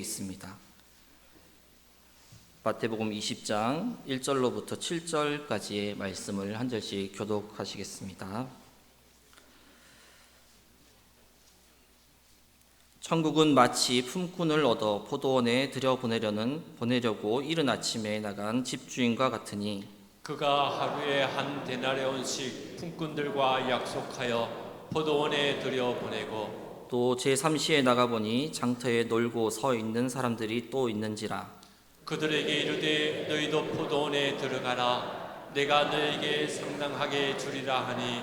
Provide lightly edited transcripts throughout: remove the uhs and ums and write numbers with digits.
있습니다. 마태복음 20장 1절로부터 7절까지의 말씀을 한 절씩 교독하시겠습니다. 천국은 마치 품꾼을 얻어 포도원에 보내려고 이른 아침에 나간 집주인과 같으니 그가 하루에 한 데나리온씩 품꾼들과 약속하여 포도원에 들여보내고 또 제3시에 나가보니 장터에 놀고 서 있는 사람들이 또 있는지라. 그들에게 이르되 너희도 포도원에 들어가라. 내가 너에게 상당하게 주리라 하니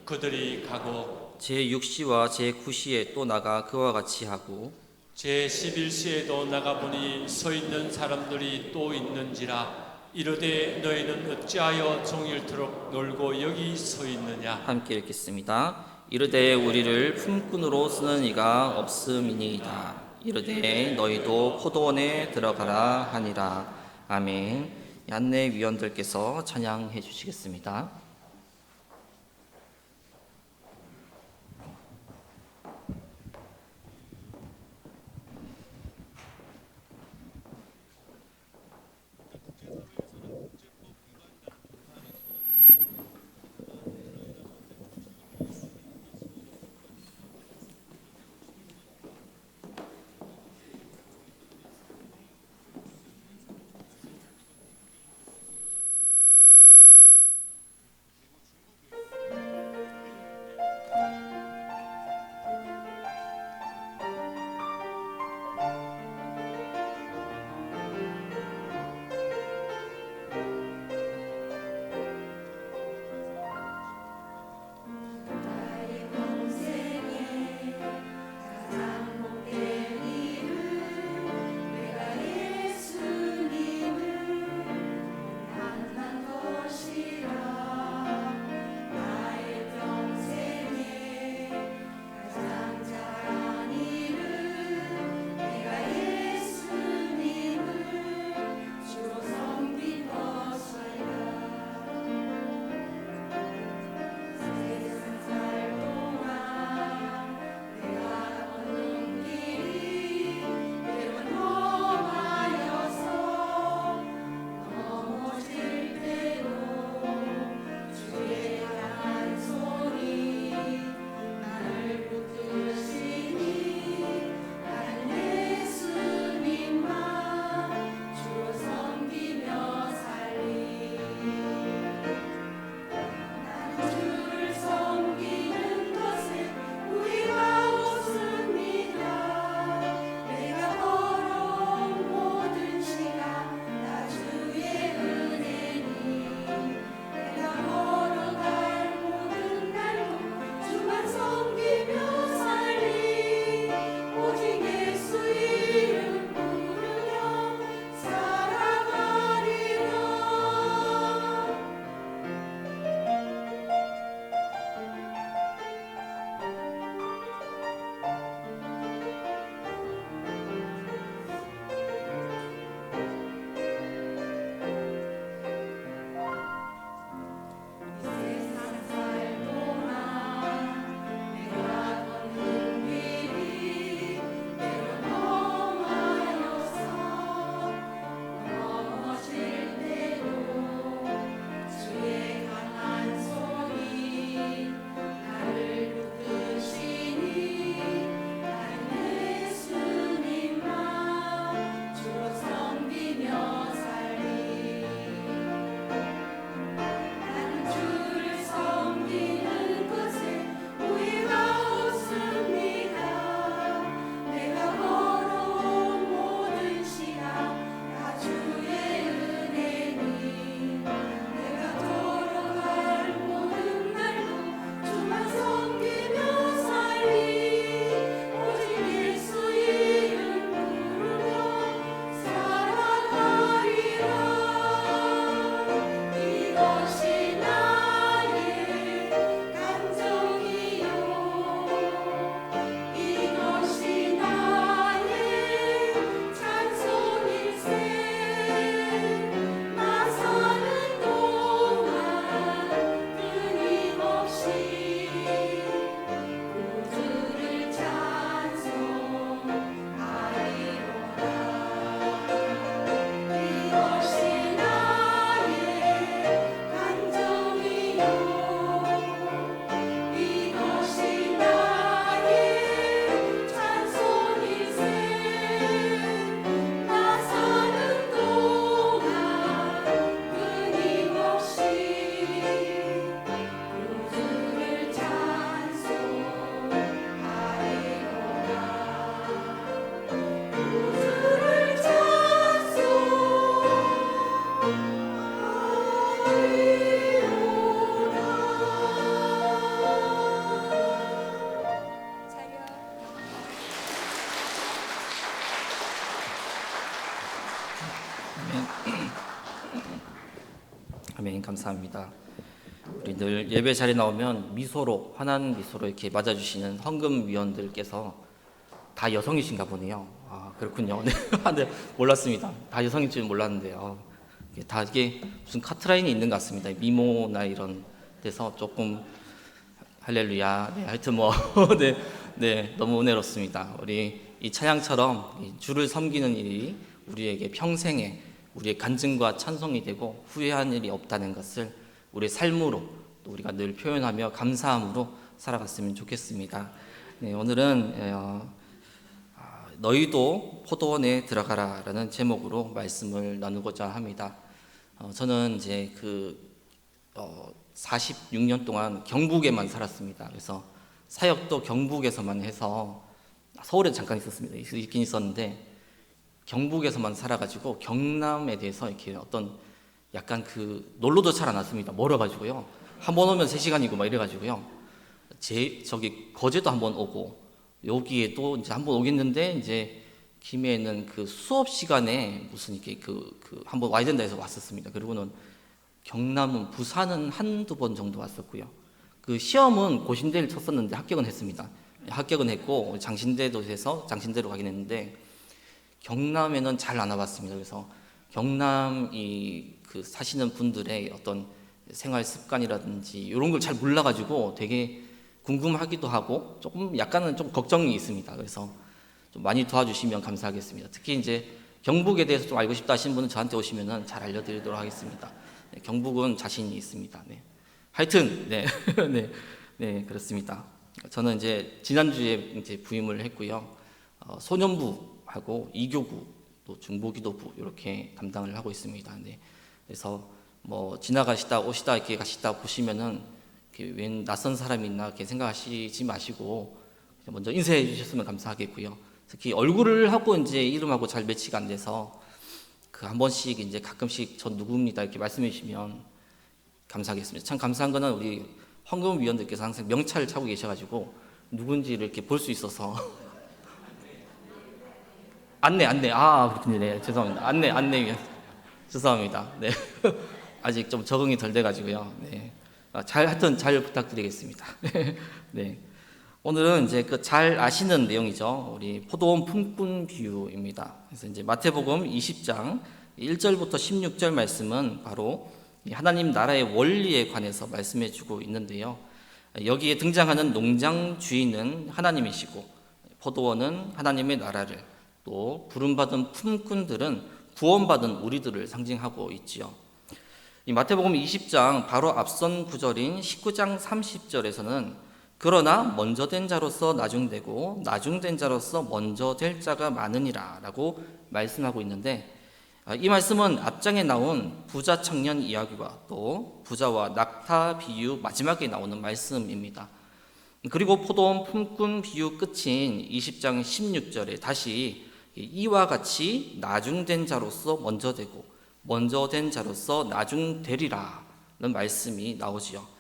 그들이 가고 제6시와 제9시에 또 나가 그와 같이 하고 제11시에도 나가보니 서 있는 사람들이 또 있는지라. 이르되 너희는 어찌하여 종일토록 놀고 여기 서 있느냐. 함께 읽겠습니다. 이르되 우리를 품꾼으로 쓰는 이가 없음이니이다. 이르되 너희도 포도원에 들어가라 하니라. 아멘. 안내 위원들께서 찬양해 주시겠습니다. 아멘. 감사합니다. 우리 늘 예배 자리에 나오면 미소로, 환한 미소로 이렇게 맞아주시는 헌금위원들께서 다 여성이신가 보네요. 아, 그렇군요. 네. 네, 몰랐습니다. 다 여성일 줄 몰랐는데요. 이게 무슨 카트라인이 있는 것 같습니다. 미모나 이런 데서 조금 할렐루야. 네, 하여튼 뭐 네, 네, 너무 은혜롭습니다. 우리 이 찬양처럼 주를 섬기는 일이 우리에게 평생에 우리의 간증과 찬송이 되고 후회한 일이 없다는 것을 우리의 삶으로 또 우리가 늘 표현하며 감사함으로 살아갔으면 좋겠습니다. 네, 오늘은 너희도 포도원에 들어가라라는 제목으로 말씀을 나누고자 합니다. 저는 이제 46년 동안 경북에만 살았습니다. 그래서 사역도 경북에서만 해서 서울에 잠깐 있긴 있었는데 경북에서만 살아가지고 경남에 대해서 이렇게 어떤 약간 놀러도 잘 안 왔습니다. 멀어가지고요. 한 번 오면 3시간이고 막 이래가지고요. 저기 거제도 한 번 오고 여기에도 이제 한 번 오겠는데 이제 김해에는 수업 시간에 무슨 이렇게 한 번 와야 된다 해서 왔었습니다. 그리고는 경남은 부산은 한두 번 정도 왔었고요. 시험은 고신대를 쳤었는데 합격은 했습니다. 합격은 했고 장신대도 해서 장신대로 가긴 했는데 경남에는 잘 안 와봤습니다. 그래서 경남 사시는 분들의 어떤 생활 습관이라든지 이런 걸 잘 몰라가지고 되게 궁금하기도 하고 조금 약간은 좀 걱정이 있습니다. 그래서 좀 많이 도와주시면 감사하겠습니다. 특히 이제 경북에 대해서 좀 알고 싶다 하시는 분은 저한테 오시면은 잘 알려드리도록 하겠습니다. 네, 경북은 자신이 있습니다. 네. 하여튼 네, 네, 네, 그렇습니다. 저는 이제 지난주에 이제 부임을 했고요. 소년부하고 이교구 또 중보기도부 이렇게 담당을 하고 있습니다. 네. 그래서 뭐 지나가시다 오시다 이렇게 가시다 보시면은 웬 낯선 사람이 있나 이렇게 생각하시지 마시고 먼저 인사해 주셨으면 감사하겠고요. 특히 얼굴을 하고 이제 이름하고 잘 매치가 안 돼서 한 번씩 이제 가끔씩 전 누구입니다 이렇게 말씀해 주시면 감사하겠습니다. 참 감사한 거는 우리 헌금위원들께서 항상 명찰을 차고 계셔가지고 누군지를 이렇게 볼 수 있어서 안내 그렇군요. 네, 죄송합니다. 안내위원 죄송합니다. 네. 아직 좀 적응이 덜 돼가지고요. 네. 하여튼 잘 부탁드리겠습니다. 네. 오늘은 이제 잘 아시는 내용이죠. 우리 포도원 품꾼 비유입니다. 그래서 이제 마태복음 20장 1절부터 16절 말씀은 바로 하나님 나라의 원리에 관해서 말씀해 주고 있는데요. 여기에 등장하는 농장 주인은 하나님이시고 포도원은 하나님의 나라를 또 부름받은 품꾼들은 구원받은 우리들을 상징하고 있지요. 이 마태복음 20장 바로 앞선 구절인 19장 30절에서는 그러나 먼저 된 자로서 나중되고 나중된 자로서 먼저 될 자가 많으니라 라고 말씀하고 있는데 이 말씀은 앞장에 나온 부자 청년 이야기와 또 부자와 낙타 비유 마지막에 나오는 말씀입니다. 그리고 포도원 품꾼 비유 끝인 20장 16절에 다시 이와 같이 나중된 자로서 먼저 되고 먼저 된 자로서 나중되리라는 말씀이 나오지요.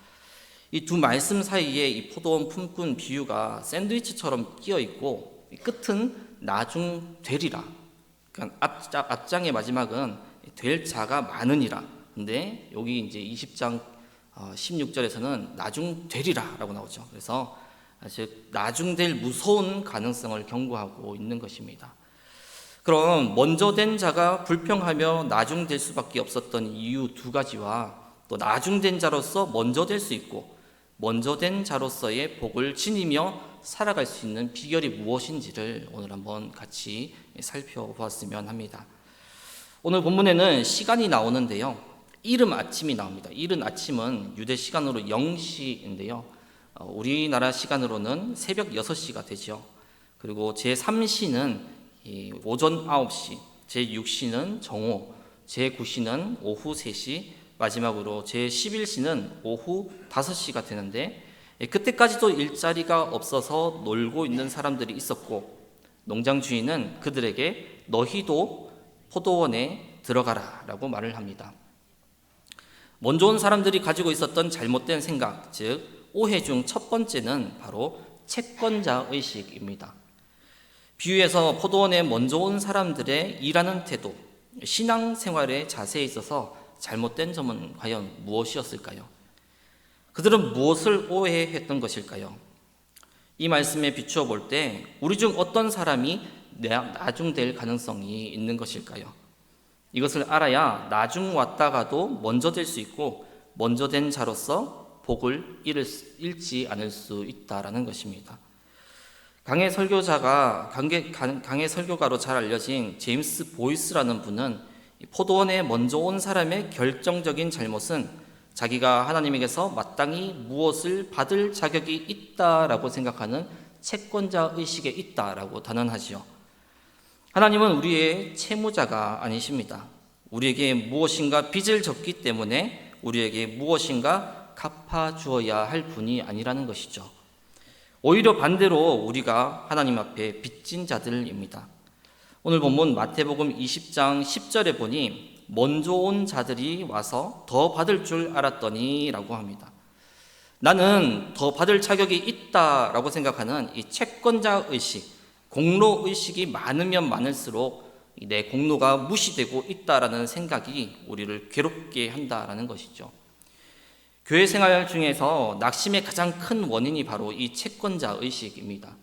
이 두 말씀 사이에 이 포도원 품꾼 비유가 샌드위치처럼 끼어 있고 끝은 나중되리라. 그러니까 앞장의 마지막은 될 자가 많으니라. 근데 여기 이제 20장 16절에서는 나중되리라라고 나오죠. 그래서 즉 나중될 무서운 가능성을 경고하고 있는 것입니다. 그럼 먼저 된 자가 불평하며 나중될 수밖에 없었던 이유 두 가지와 또 나중된 자로서 먼저 될 수 있고 먼저 된 자로서의 복을 지니며 살아갈 수 있는 비결이 무엇인지를 오늘 한번 같이 살펴보았으면 합니다. 오늘 본문에는 시간이 나오는데요. 이른 아침이 나옵니다. 이른 아침은 유대 시간으로 0시인데요. 우리나라 시간으로는 새벽 6시가 되죠. 그리고 제3시는 오전 9시, 제6시는 정오, 제9시는 오후 3시, 마지막으로 제11시는 오후 5시가 되는데 그때까지도 일자리가 없어서 놀고 있는 사람들이 있었고 농장 주인은 그들에게 너희도 포도원에 들어가라 라고 말을 합니다. 먼저 온 사람들이 가지고 있었던 잘못된 생각, 즉 오해 중 첫 번째는 바로 채권자 의식입니다. 비유에서 포도원에 먼저 온 사람들의 일하는 태도, 신앙생활의 자세에 있어서 잘못된 점은 과연 무엇이었을까요? 그들은 무엇을 오해했던 것일까요? 이 말씀에 비추어 볼 때 우리 중 어떤 사람이 나중될 가능성이 있는 것일까요? 이것을 알아야 나중 왔다가도 먼저 될 수 있고 먼저 된 자로서 복을 잃지 않을 수 있다라는 것입니다. 강해 설교가로 잘 알려진 제임스 보이스라는 분은 포도원에 먼저 온 사람의 결정적인 잘못은 자기가 하나님에게서 마땅히 무엇을 받을 자격이 있다라고 생각하는 채권자 의식에 있다라고 단언하지요. 하나님은 우리의 채무자가 아니십니다. 우리에게 무엇인가 빚을 졌기 때문에 우리에게 무엇인가 갚아주어야 할 분이 아니라는 것이죠. 오히려 반대로 우리가 하나님 앞에 빚진 자들입니다. 오늘 본문 마태복음 20장 10절에 보니 먼저 온 자들이 와서 더 받을 줄 알았더니 라고 합니다. 나는 더 받을 자격이 있다라고 생각하는 이 채권자 의식, 공로 의식이 많으면 많을수록 내 공로가 무시되고 있다라는 생각이 우리를 괴롭게 한다라는 것이죠. 교회 생활 중에서 낙심의 가장 큰 원인이 바로 이 채권자 의식입니다.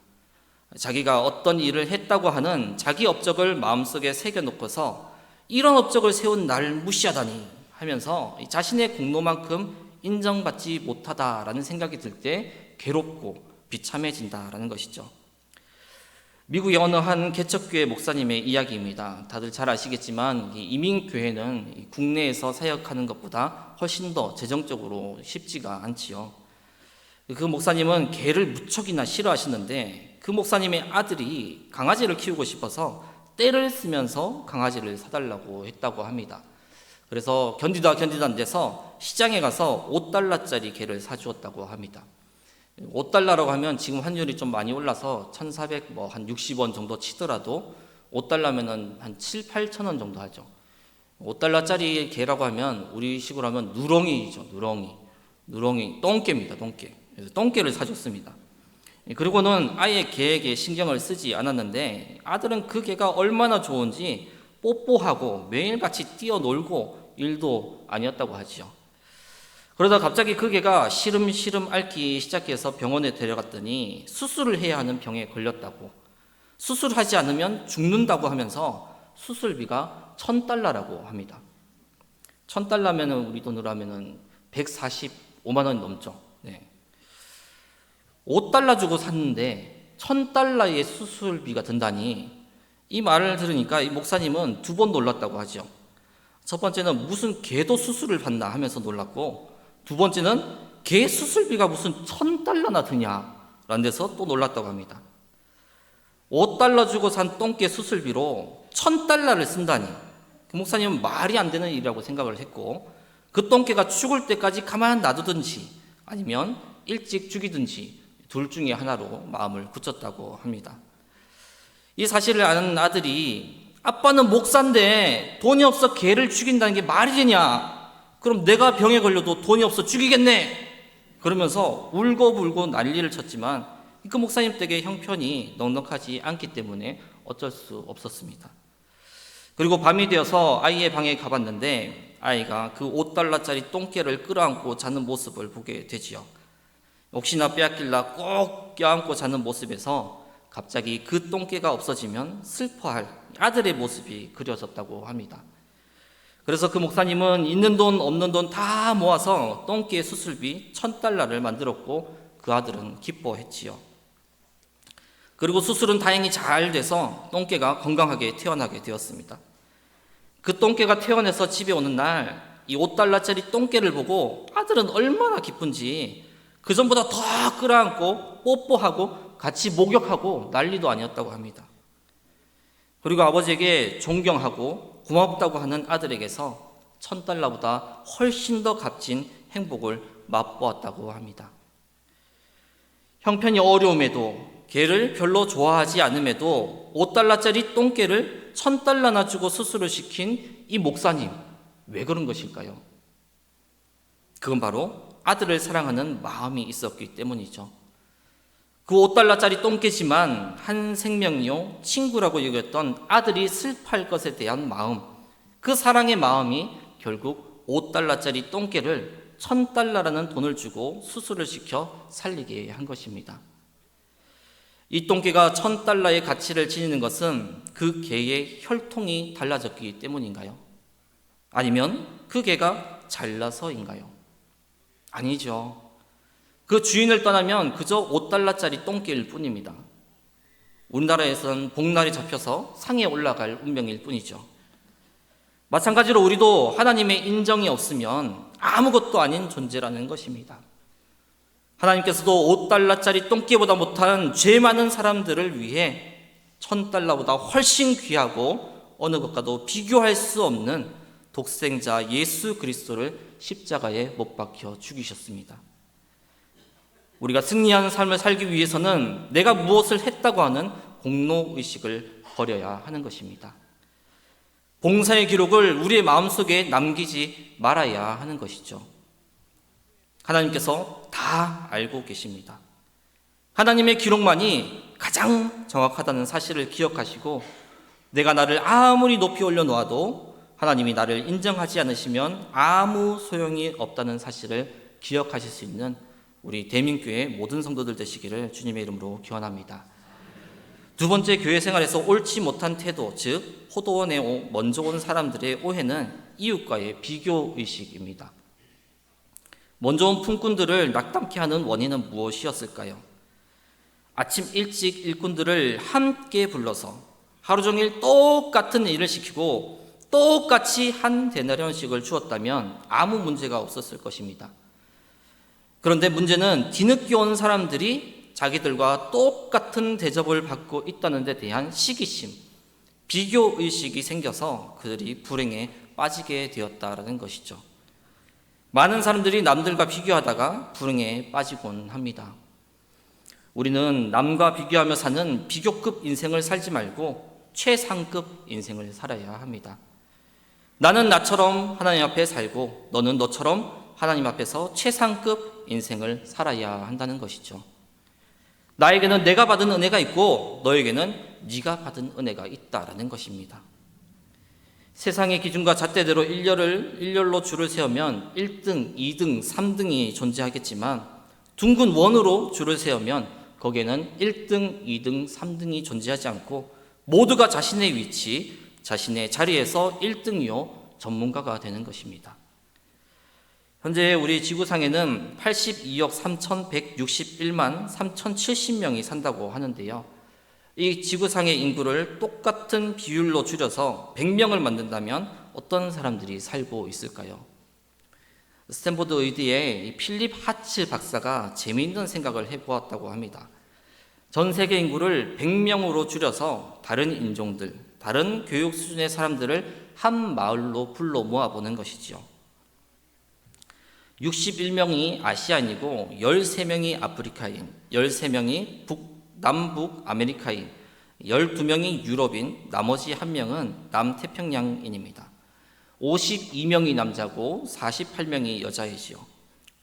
자기가 어떤 일을 했다고 하는 자기 업적을 마음속에 새겨놓고서 이런 업적을 세운 나를 무시하다니 하면서 자신의 공로만큼 인정받지 못하다라는 생각이 들 때 괴롭고 비참해진다라는 것이죠. 미국의 어느 한 개척교회 목사님의 이야기입니다. 다들 잘 아시겠지만 이민교회는 국내에서 사역하는 것보다 훨씬 더 재정적으로 쉽지가 않지요. 그 목사님은 개를 무척이나 싫어하시는데 그 목사님의 아들이 강아지를 키우고 싶어서 떼를 쓰면서 강아지를 사달라고 했다고 합니다. 그래서 견디다 안 돼서 시장에 가서 $5짜리 개를 사주었다고 합니다. $5라고 하면 지금 환율이 좀 많이 올라서 1,400 한 60원 정도 치더라도 $5면은 한 7, 8천 원 정도 하죠. $5짜리 개라고 하면 우리식으로 하면 누렁이죠. 누렁이 똥개입니다. 똥개. 그래서 똥개를 사줬습니다. 그리고는 아예 개에게 신경을 쓰지 않았는데 아들은 그 개가 얼마나 좋은지 뽀뽀하고 매일같이 뛰어놀고 일도 아니었다고 하죠. 그러다 갑자기 그 개가 시름시름 앓기 시작해서 병원에 데려갔더니 수술을 해야 하는 병에 걸렸다고, 수술하지 않으면 죽는다고 하면서 수술비가 $1,000라고 합니다. $1,000면은 우리 돈으로 하면은 145만 원이 넘죠. 네. $5 주고 샀는데 $1,000의 수술비가 든다니, 이 말을 들으니까 이 목사님은 두 번 놀랐다고 하죠. 첫 번째는 무슨 개도 수술을 받나 하면서 놀랐고, 두 번째는 개 수술비가 무슨 $1,000나 드냐라는 데서 또 놀랐다고 합니다. $5 주고 산 똥개 수술비로 $1,000를 쓴다니, 그 목사님은 말이 안 되는 일이라고 생각을 했고, 그 똥개가 죽을 때까지 가만 놔두든지 아니면 일찍 죽이든지 둘 중에 하나로 마음을 굳혔다고 합니다. 이 사실을 아는 아들이 아빠는 목사인데 돈이 없어 개를 죽인다는 게 말이 되냐? 그럼 내가 병에 걸려도 돈이 없어 죽이겠네. 그러면서 울고불고 난리를 쳤지만 그 목사님 댁의 형편이 넉넉하지 않기 때문에 어쩔 수 없었습니다. 그리고 밤이 되어서 아이의 방에 가봤는데 아이가 그 $5짜리 똥개를 끌어안고 자는 모습을 보게 되지요. 혹시나 빼앗길라 꼭 껴안고 자는 모습에서 갑자기 그 똥개가 없어지면 슬퍼할 아들의 모습이 그려졌다고 합니다. 그래서 그 목사님은 있는 돈 없는 돈 다 모아서 똥개 수술비 $1,000를 만들었고 그 아들은 기뻐했지요. 그리고 수술은 다행히 잘 돼서 똥개가 건강하게 태어나게 되었습니다. 그 똥개가 태어나서 집에 오는 날 이 $5짜리 똥개를 보고 아들은 얼마나 기쁜지 그 전보다 더 끌어안고 뽀뽀하고 같이 목욕하고 난리도 아니었다고 합니다. 그리고 아버지에게 존경하고 고맙다고 하는 아들에게서 $1,000보다 훨씬 더 값진 행복을 맛보았다고 합니다. 형편이 어려움에도 개를 별로 좋아하지 않음에도 $5짜리 똥개를 $1,000나 주고 수술을 시킨 이 목사님, 왜 그런 것일까요? 그건 바로 아들을 사랑하는 마음이 있었기 때문이죠. 그 $5짜리 똥개지만 한 생명이요 친구라고 여겼던 아들이 슬퍼할 것에 대한 마음, 그 사랑의 마음이 결국 5달러짜리 똥개를 1000달러라는 돈을 주고 수술을 시켜 살리게 한 것입니다. 이 똥개가 1000달러의 가치를 지니는 것은 그 개의 혈통이 달라졌기 때문인가요? 아니면 그 개가 잘나서인가요? 아니죠. 그 주인을 떠나면 그저 5달러짜리 똥개일 뿐입니다. 우리나라에서는 복날이 잡혀서 상에 올라갈 운명일 뿐이죠. 마찬가지로 우리도 하나님의 인정이 없으면 아무것도 아닌 존재라는 것입니다. 하나님께서도 5달러짜리 똥개보다 못한 죄 많은 사람들을 위해 1000달러보다 훨씬 귀하고 어느 것과도 비교할 수 없는 독생자 예수 그리스도를 십자가에 못 박혀 죽이셨습니다. 우리가 승리하는 삶을 살기 위해서는 내가 무엇을 했다고 하는 공로의식을 버려야 하는 것입니다. 봉사의 기록을 우리의 마음속에 남기지 말아야 하는 것이죠. 하나님께서 다 알고 계십니다. 하나님의 기록만이 가장 정확하다는 사실을 기억하시고 내가 나를 아무리 높이 올려놓아도 하나님이 나를 인정하지 않으시면 아무 소용이 없다는 사실을 기억하실 수 있는 우리 대민교회 모든 성도들 되시기를 주님의 이름으로 기원합니다. 두 번째, 교회 생활에서 옳지 못한 태도, 즉 포도원에 먼저 온 사람들의 오해는 이웃과의 비교의식입니다. 먼저 온 품꾼들을 낙담케 하는 원인은 무엇이었을까요? 아침 일찍 일꾼들을 함께 불러서 하루 종일 똑같은 일을 시키고 똑같이 한 데나리온씩을 주었다면 아무 문제가 없었을 것입니다. 그런데 문제는 뒤늦게 온 사람들이 자기들과 똑같은 대접을 받고 있다는 데 대한 시기심, 비교의식이 생겨서 그들이 불행에 빠지게 되었다라는 것이죠. 많은 사람들이 남들과 비교하다가 불행에 빠지곤 합니다. 우리는 남과 비교하며 사는 비교급 인생을 살지 말고 최상급 인생을 살아야 합니다. 나는 나처럼 하나님 앞에 살고 너는 너처럼 하나님 앞에서 최상급 인생을 살아야 한다는 것이죠. 나에게는 내가 받은 은혜가 있고 너에게는 네가 받은 은혜가 있다라는 것입니다. 세상의 기준과 잣대대로 일렬로 줄을 세우면 1등, 2등, 3등이 존재하겠지만 둥근 원으로 줄을 세우면 거기에는 1등, 2등, 3등이 존재하지 않고 모두가 자신의 위치, 자신의 자리에서 1등이요 전문가가 되는 것입니다. 현재 우리 지구상에는 82억 3,161만 3,070명이 산다고 하는데요. 이 지구상의 인구를 똑같은 비율로 줄여서 100명을 만든다면 어떤 사람들이 살고 있을까요? 스탠포드 의대의 필립 하츠 박사가 재미있는 생각을 해보았다고 합니다. 전 세계 인구를 100명으로 줄여서 다른 인종들, 다른 교육 수준의 사람들을 한 마을로 불러 모아보는 것이죠. 61명이 아시아인이고 13명이 아프리카인, 13명이 남북 아메리카인, 12명이 유럽인, 나머지 1명은 남태평양인입니다. 52명이 남자고 48명이 여자이지요.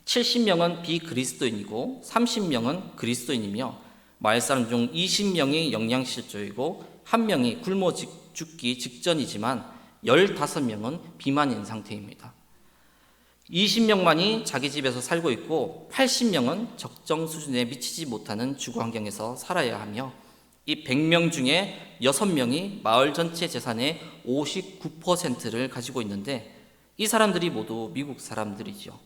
70명은 비그리스도인이고 30명은 그리스도인이며 마을 사람 중 20명이 영양실조이고 1명이 굶어 죽기 직전이지만 15명은 비만인 상태입니다. 20명만이 자기 집에서 살고 있고 80명은 적정 수준에 미치지 못하는 주거 환경에서 살아야 하며 이 100명 중에 6명이 마을 전체 재산의 59%를 가지고 있는데 이 사람들이 모두 미국 사람들이죠.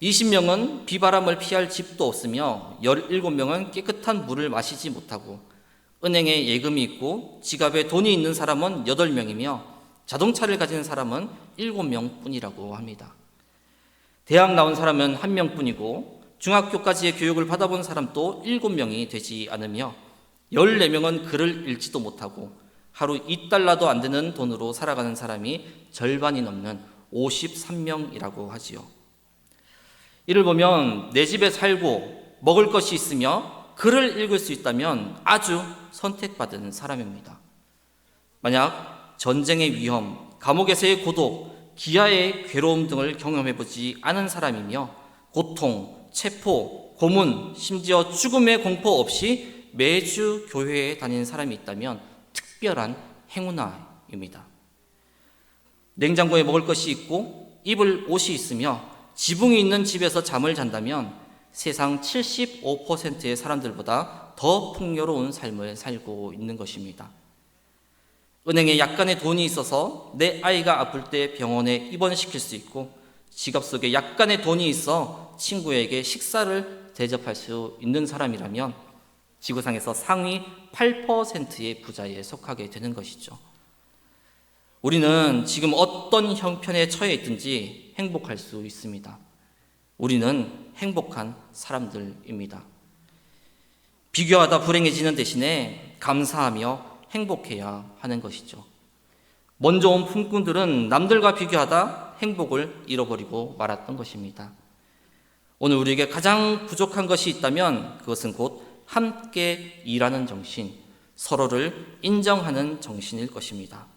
20명은 비바람을 피할 집도 없으며 17명은 깨끗한 물을 마시지 못하고 은행에 예금이 있고 지갑에 돈이 있는 사람은 8명이며 자동차를 가진 사람은 7명 뿐이라고 합니다. 대학 나온 사람은 1명뿐이고 중학교까지의 교육을 받아본 사람도 7명이 되지 않으며 14명은 글을 읽지도 못하고 하루 2달러도 안 되는 돈으로 살아가는 사람이 절반이 넘는 53명이라고 하지요. 이를 보면 내 집에 살고 먹을 것이 있으며 글을 읽을 수 있다면 아주 선택받은 사람입니다. 만약 전쟁의 위험, 감옥에서의 고독, 기아의 괴로움 등을 경험해보지 않은 사람이며 고통, 체포, 고문, 심지어 죽음의 공포 없이 매주 교회에 다니는 사람이 있다면 특별한 행운아입니다. 냉장고에 먹을 것이 있고 입을 옷이 있으며 지붕이 있는 집에서 잠을 잔다면 세상 75%의 사람들보다 더 풍요로운 삶을 살고 있는 것입니다. 은행에 약간의 돈이 있어서 내 아이가 아플 때 병원에 입원시킬 수 있고 지갑 속에 약간의 돈이 있어 친구에게 식사를 대접할 수 있는 사람이라면 지구상에서 상위 8%의 부자에 속하게 되는 것이죠. 우리는 지금 어떤 형편에 처해 있든지 행복할 수 있습니다. 우리는 행복한 사람들입니다. 비교하다 불행해지는 대신에 감사하며 행복해야 하는 것이죠. 먼저 온 품꾼들은 남들과 비교하다 행복을 잃어버리고 말았던 것입니다. 오늘 우리에게 가장 부족한 것이 있다면 그것은 곧 함께 일하는 정신, 서로를 인정하는 정신일 것입니다.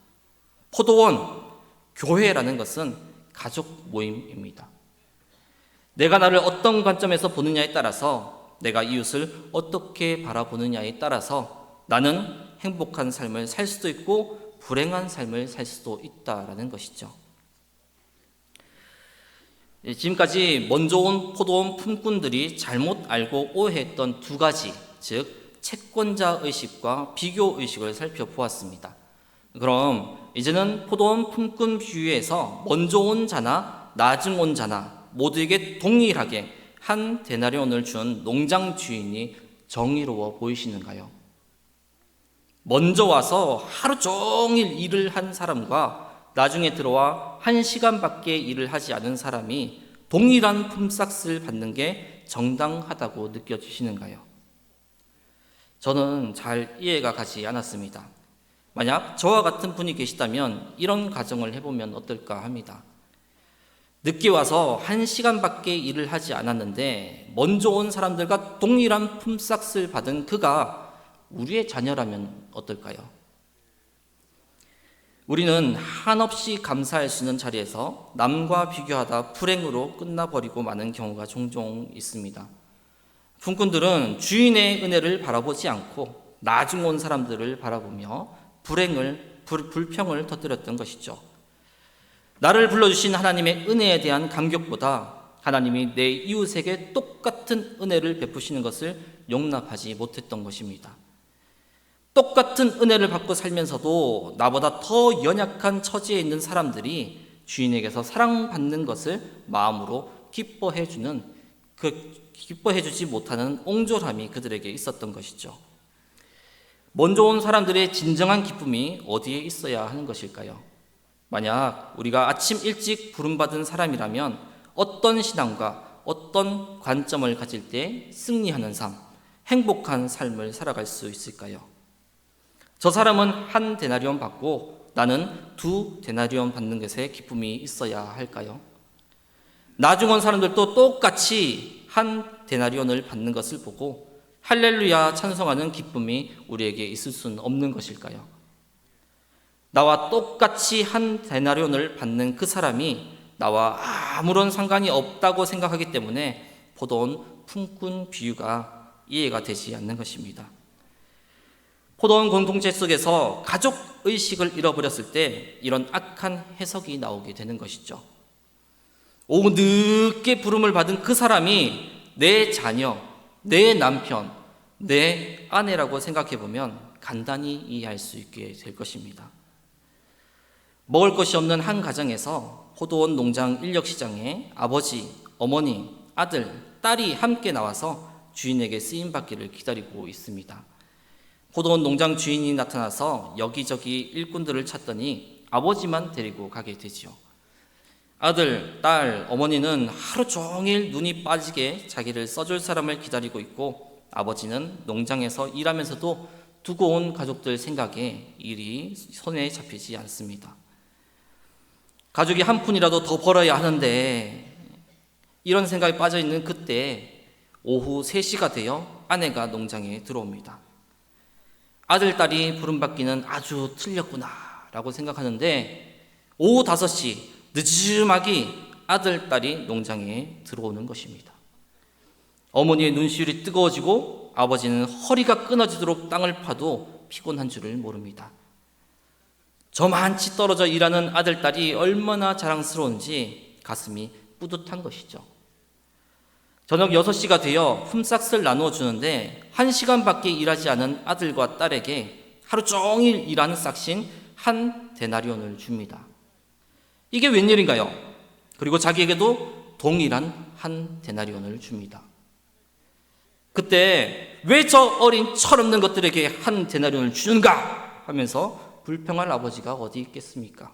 포도원, 교회라는 것은 가족 모임입니다. 내가 나를 어떤 관점에서 보느냐에 따라서, 내가 이웃을 어떻게 바라보느냐에 따라서 나는 행복한 삶을 살 수도 있고 불행한 삶을 살 수도 있다라는 것이죠. 지금까지 먼저 온 포도원 품꾼들이 잘못 알고 오해했던 두 가지, 즉 채권자 의식과 비교 의식을 살펴보았습니다. 그럼 이제는 포도원 품꾼 비유에서 먼저 온 자나 나중 온 자나 모두에게 동일하게 한 데나리온을 준 농장 주인이 정의로워 보이시는가요? 먼저 와서 하루 종일 일을 한 사람과 나중에 들어와 1시간밖에 일을 하지 않은 사람이 동일한 품삯을 받는 게 정당하다고 느껴지시는가요? 저는 잘 이해가 가지 않았습니다. 만약 저와 같은 분이 계시다면 이런 가정을 해보면 어떨까 합니다. 늦게 와서 1시간밖에 일을 하지 않았는데 먼저 온 사람들과 동일한 품삯을 받은 그가 우리의 자녀라면 어떨까요? 우리는 한없이 감사할 수 있는 자리에서 남과 비교하다 불행으로 끝나버리고 마는 경우가 종종 있습니다. 품꾼들은 주인의 은혜를 바라보지 않고 나중 온 사람들을 바라보며 불평을 터뜨렸던 것이죠. 나를 불러주신 하나님의 은혜에 대한 감격보다 하나님이 내 이웃에게 똑같은 은혜를 베푸시는 것을 용납하지 못했던 것입니다. 똑같은 은혜를 받고 살면서도 나보다 더 연약한 처지에 있는 사람들이 주인에게서 사랑받는 것을 마음으로 기뻐해주지 못하는 옹졸함이 그들에게 있었던 것이죠. 먼저 온 사람들의 진정한 기쁨이 어디에 있어야 하는 것일까요? 만약 우리가 아침 일찍 부름받은 사람이라면 어떤 신앙과 어떤 관점을 가질 때 승리하는 삶, 행복한 삶을 살아갈 수 있을까요? 저 사람은 한 데나리온 받고 나는 2 데나리온 받는 것에 기쁨이 있어야 할까요? 나중 온 사람들도 똑같이 한 데나리온을 받는 것을 보고 할렐루야 찬송하는 기쁨이 우리에게 있을 수는 없는 것일까요? 나와 똑같이 한 데나리온을 받는 그 사람이 나와 아무런 상관이 없다고 생각하기 때문에 포도원 품꾼 비유가 이해가 되지 않는 것입니다. 포도원 공동체 속에서 가족 의식을 잃어버렸을 때 이런 악한 해석이 나오게 되는 것이죠. 오후 늦게 부름을 받은 그 사람이 내 자녀, 내 남편, 내 아내라고 생각해 보면 간단히 이해할 수 있게 될 것입니다. 먹을 것이 없는 한 가정에서 포도원 농장 인력시장에 아버지, 어머니, 아들, 딸이 함께 나와서 주인에게 쓰임받기를 기다리고 있습니다. 포도원 농장 주인이 나타나서 여기저기 일꾼들을 찾더니 아버지만 데리고 가게 되지요. 아들, 딸, 어머니는 하루 종일 눈이 빠지게 자기를 써줄 사람을 기다리고 있고 아버지는 농장에서 일하면서도 두고 온 가족들 생각에 일이 손에 잡히지 않습니다. 가족이 한 푼이라도 더 벌어야 하는데 이런 생각에 빠져있는 그때 오후 3시가 되어 아내가 농장에 들어옵니다. 아들, 딸이 부름받기는 아주 틀렸구나 라고 생각하는데 오후 5시 늦지막이 아들, 딸이 농장에 들어오는 것입니다. 어머니의 눈시울이 뜨거워지고 아버지는 허리가 끊어지도록 땅을 파도 피곤한 줄을 모릅니다. 저만치 떨어져 일하는 아들, 딸이 얼마나 자랑스러운지 가슴이 뿌듯한 것이죠. 저녁 6시가 되어 품삯을 나누어 주는데 1시간밖에 일하지 않은 아들과 딸에게 하루 종일 일하는 싹신 한 데나리온을 줍니다. 이게 웬일인가요? 그리고 자기에게도 동일한 한 데나리온을 줍니다. 그때 왜 저 어린 철없는 것들에게 한 데나리온을 주는가 하면서 불평할 아버지가 어디 있겠습니까?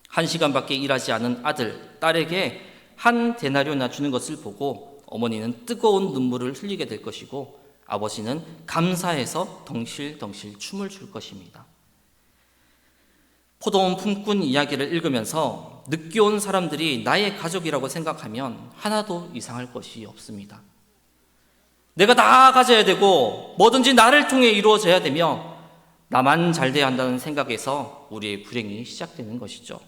1시간밖에 일하지 않은 아들, 딸에게 한 데나리온이나 주는 것을 보고 어머니는 뜨거운 눈물을 흘리게 될 것이고 아버지는 감사해서 덩실덩실 춤을 출 것입니다. 포도원 품꾼 이야기를 읽으면서 늦게 온 사람들이 나의 가족이라고 생각하면 하나도 이상할 것이 없습니다. 내가 다 가져야 되고 뭐든지 나를 통해 이루어져야 되며 나만 잘 돼야 한다는 생각에서 우리의 불행이 시작되는 것이죠.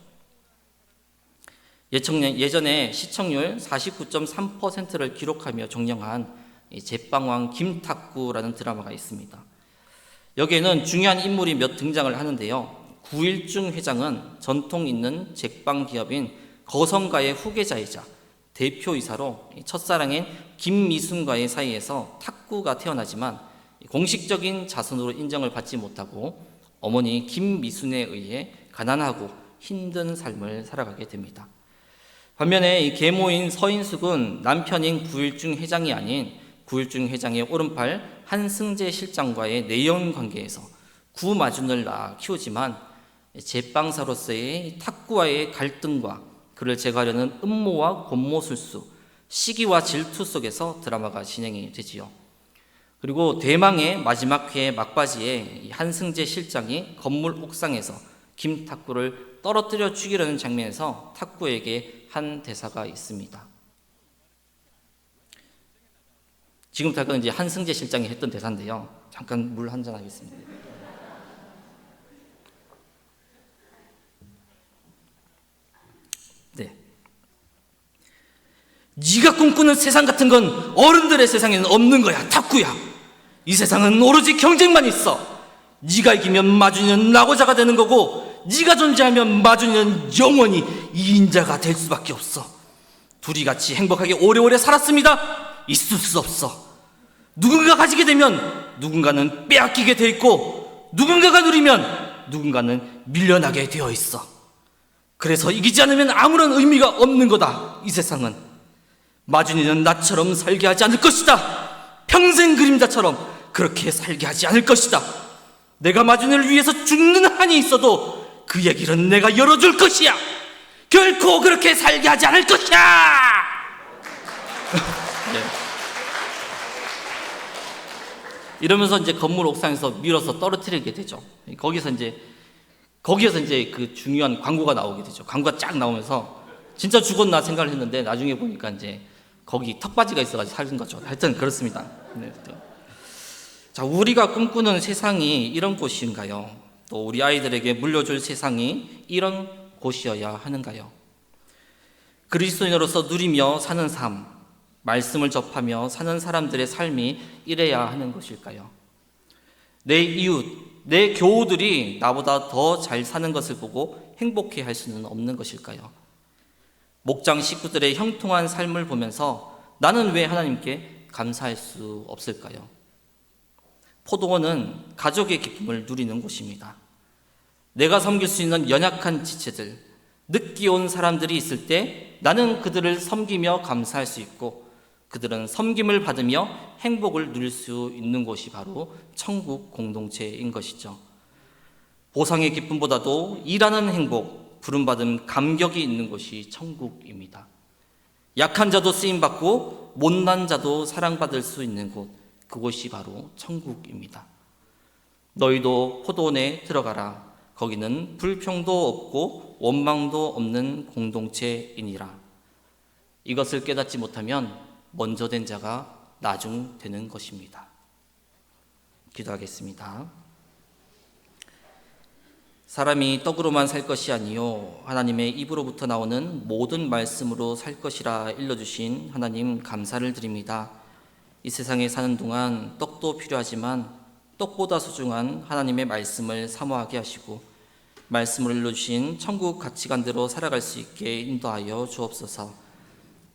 예전에 시청률 49.3%를 기록하며 종영한 제빵왕 김탁구라는 드라마가 있습니다. 여기에는 중요한 인물이 몇 등장을 하는데요. 구일중 회장은 전통 있는 제빵 기업인 거성가의 후계자이자 대표이사로 첫사랑인 김미순과의 사이에서 탁구가 태어나지만 공식적인 자손으로 인정을 받지 못하고 어머니 김미순에 의해 가난하고 힘든 삶을 살아가게 됩니다. 반면에 이 계모인 서인숙은 남편인 구일중 회장이 아닌 구일중 회장의 오른팔 한승재 실장과의 내연 관계에서 구마준을 낳아 키우지만 제빵사로서의 탁구와의 갈등과 그를 제거하려는 음모와 권모술수, 시기와 질투 속에서 드라마가 진행이 되지요. 그리고 대망의 마지막 회의 막바지에 한승재 실장이 건물 옥상에서 김탁구를 떨어뜨려 죽이려는 장면에서 탁구에게 한 대사가 있습니다. 지금부터 이제 한승재 실장이 했던 대사인데요. 잠깐 물 한잔 하겠습니다. 네. 네가 꿈꾸는 세상 같은 건 어른들의 세상에는 없는 거야, 탁구야. 이 세상은 오로지 경쟁만 있어. 네가 이기면 마준이는 낙오자가 되는 거고 네가 존재하면 마준이는 영원히 이인자가 될 수밖에 없어. 둘이 같이 행복하게 오래오래 살았습니다. 있을 수 없어. 누군가 가지게 되면 누군가는 빼앗기게 돼 있고 누군가가 누리면 누군가는 밀려나게 되어 있어. 그래서 이기지 않으면 아무런 의미가 없는 거다. 이 세상은 마준이는 나처럼 살게 하지 않을 것이다. 평생 그림자처럼 그렇게 살게 하지 않을 것이다. 내가 마준이를 위해서 죽는 한이 있어도 그 얘기는 내가 열어줄 것이야. 결코 그렇게 살게 하지 않을 것이야. 네. 이러면서 이제 건물 옥상에서 밀어서 떨어뜨리게 되죠. 거기서 이제 그 중요한 광고가 나오게 되죠. 광고가 쫙 나오면서 진짜 죽었나 생각을 했는데 나중에 보니까 이제 거기 턱받이가 있어가지고 살은 거죠. 하여튼 그렇습니다. 네. 자, 우리가 꿈꾸는 세상이 이런 곳인가요? 또 우리 아이들에게 물려줄 세상이 이런 곳이어야 하는가요? 그리스도인으로서 누리며 사는 삶, 말씀을 접하며 사는 사람들의 삶이 이래야 하는 것일까요? 내 이웃, 내 교우들이 나보다 더 잘 사는 것을 보고 행복해할 수는 없는 것일까요? 목장 식구들의 형통한 삶을 보면서 나는 왜 하나님께 감사할 수 없을까요? 포도원은 가족의 기쁨을 누리는 곳입니다. 내가 섬길 수 있는 연약한 지체들, 늦게 온 사람들이 있을 때 나는 그들을 섬기며 감사할 수 있고 그들은 섬김을 받으며 행복을 누릴 수 있는 곳이 바로 천국 공동체인 것이죠. 보상의 기쁨보다도 일하는 행복, 부름받은 감격이 있는 곳이 천국입니다. 약한 자도 쓰임받고 못난 자도 사랑받을 수 있는 곳, 그곳이 바로 천국입니다. 너희도 포도원에 들어가라. 거기는 불평도 없고 원망도 없는 공동체이니라. 이것을 깨닫지 못하면 먼저 된 자가 나중 되는 것입니다. 기도하겠습니다. 사람이 떡으로만 살 것이 아니요 하나님의 입으로부터 나오는 모든 말씀으로 살 것이라 일러주신 하나님 감사를 드립니다. 이 세상에 사는 동안 떡도 필요하지만 떡보다 소중한 하나님의 말씀을 사모하게 하시고 말씀을 일러주신 천국 가치관대로 살아갈 수 있게 인도하여 주옵소서.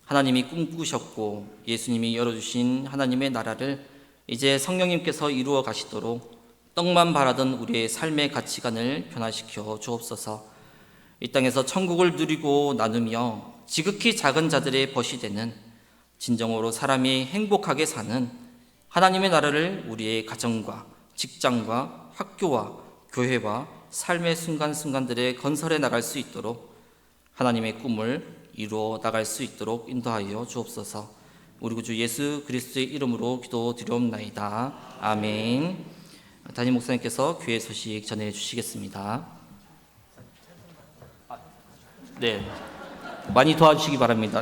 하나님이 꿈꾸셨고 예수님이 열어주신 하나님의 나라를 이제 성령님께서 이루어 가시도록 떡만 바라던 우리의 삶의 가치관을 변화시켜 주옵소서. 이 땅에서 천국을 누리고 나누며 지극히 작은 자들의 벗이 되는 진정으로 사람이 행복하게 사는 하나님의 나라를 우리의 가정과 직장과 학교와 교회와 삶의 순간순간들에 건설해 나갈 수 있도록 하나님의 꿈을 이루어 나갈 수 있도록 인도하여 주옵소서. 우리 구주 예수 그리스도의 이름으로 기도드리옵나이다. 아멘. 담임 목사님께서 교회 소식 전해 주시겠습니다. 네, 많이 도와주시기 바랍니다.